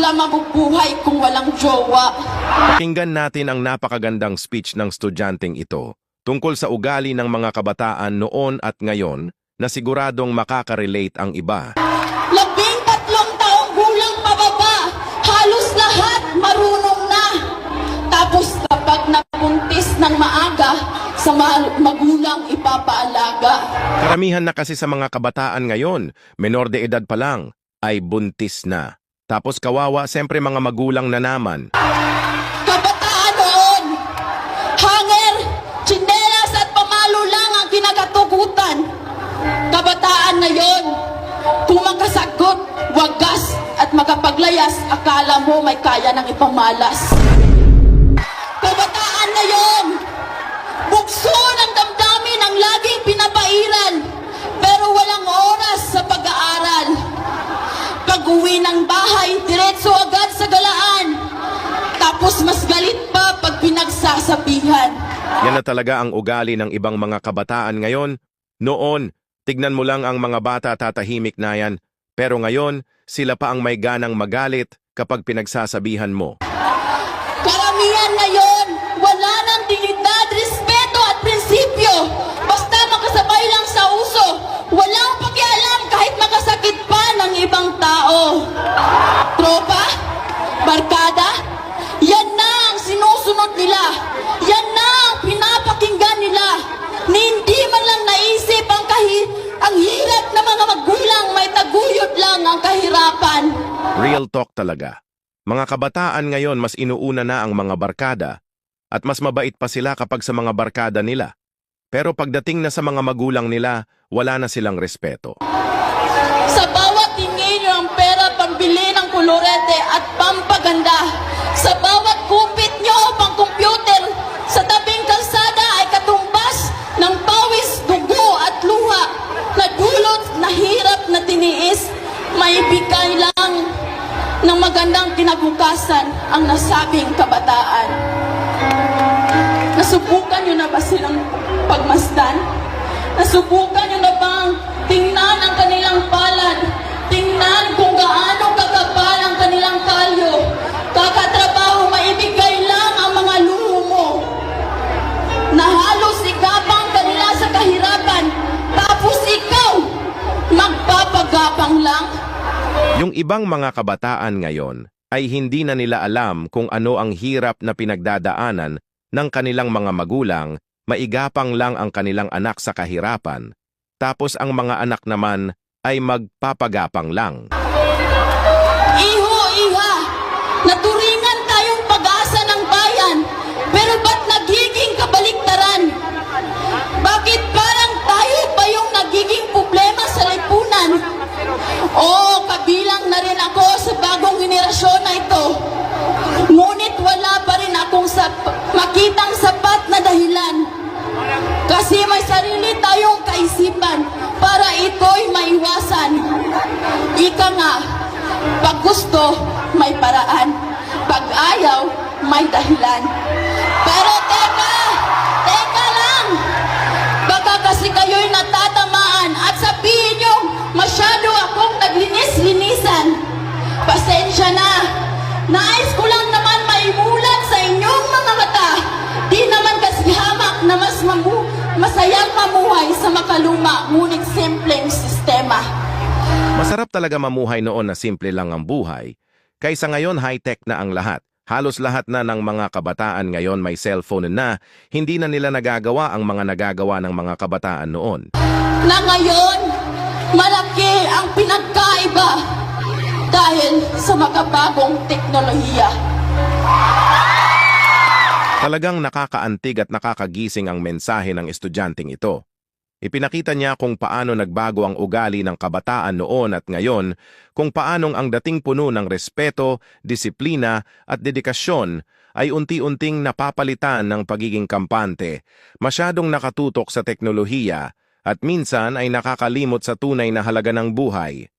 sila mabubuhay kung walang jowa. Pakinggan natin ang napakagandang speech ng estudyanteng ito tungkol sa ugali ng mga kabataan noon at ngayon na siguradong makaka-relate ang iba. 13 taong gulang pababa, halos lahat marunong na. Tapos kapag napuntis ng maaga, sa magulang ipapaalaga. Karamihan na kasi sa mga kabataan ngayon, menor de edad pa lang, ay buntis na. Tapos kawawa, siyempre mga magulang na naman. Kabataan noon, hanger, tsinelas at pamalo lang ang kinakatugutan. Kabataan ngayon, kung makasagot, wagas at makapaglayas, akala mo may kaya ng ipamalas. Kabataan ngayon, bukso ng damdamin ang laging pinapairal, pero walang oras sa pag-aaral. Pag-uwi ng bahay, diretso agad sa galaan. Tapos mas galit pa pag pinagsasabihan. Yan na talaga ang ugali ng ibang mga kabataan ngayon. Noon, tignan mo lang ang mga bata tatahimik na yan. Pero ngayon, sila pa ang may ganang magalit kapag pinagsasabihan mo. Karamihan ngayon, wala ng dignidad, respeto at prinsipyo. Basta makasabay lang sa uso. Walang pakialam kahit makasakit pa ng ibang tao. Tropa? Barkada? Yan na ang sinusunod nila. Yan na ang pinapakinggan nila. Hindi man lang naisip ang hirap ng mga magulang, may taguyod lang ang kahirapan. Real talk talaga. Mga kabataan ngayon mas inuuna na ang mga barkada at mas mabait pa sila kapag sa mga barkada nila. Pero pagdating na sa mga magulang nila, wala na silang respeto. Sa bawat tingin nyo ang pera pambili ng kolorete at pampaganda. Sa bawat kupit nyo pang computer, sa tabing kalsada ay katumbas ng pawis, dugo at luha na dulot na hirap na tiniis. May bigay lang ng magandang kinabukasan ang nasabing kabataan. Nasubukan nyo na ba silang pagmasdan? Nasubukan nyo na bang tingnan ang kanilang palad? Tingnan kung gaano kakapal ang kanilang kalyo. Kakatrabaho, maibigay lang ang mga luho mo. Na halos igapang kanila sa kahirapan. Tapos ikaw, magpapagapang lang. Yung ibang mga kabataan ngayon ay hindi na nila alam kung ano ang hirap na pinagdadaanan ng kanilang mga magulang, maigapang lang ang kanilang anak sa kahirapan. Tapos ang mga anak naman ay magpapagapang lang. Iho, iha, naturingan tayong pag-asa ng bayan, pero ba't nagiging kabaliktaran? Bakit parang tayo pa yung nagiging problema sa lipunan? Kabilang na rin ako sa bagong henerasyon na ito. Ngunit wala pa rin akong makitang sapat na dahilan. Kasi may sarili tayong kaisipan para ito'y maiwasan. Ika nga, pag gusto, may paraan. Pag ayaw, may dahilan. Pero teka lang! Baka kasi kayo'y natatamaan at sabihin nyo, masyado akong naglinis-linisan. Pasensya na. Nais ko lang naman maimulat sa inyong mga mata. Di naman kasi hamak na masayang mamuhay sa makaluma, ngunit simpleng sistema. Masarap talaga mamuhay noon na simple lang ang buhay. Kaysa ngayon high-tech na ang lahat. Halos lahat na ng mga kabataan ngayon may cellphone na, hindi na nila nagagawa ang mga nagagawa ng mga kabataan noon. Na ngayon, malaki ang pinagkaiba dahil sa makabagong teknolohiya. Talagang nakakaantig at nakakagising ang mensahe ng estudyanteng ito. Ipinakita niya kung paano nagbago ang ugali ng kabataan noon at ngayon, kung paanong ang dating puno ng respeto, disiplina at dedikasyon ay unti-unting napapalitan ng pagiging kampante, masyadong nakatutok sa teknolohiya at minsan ay nakakalimot sa tunay na halaga ng buhay.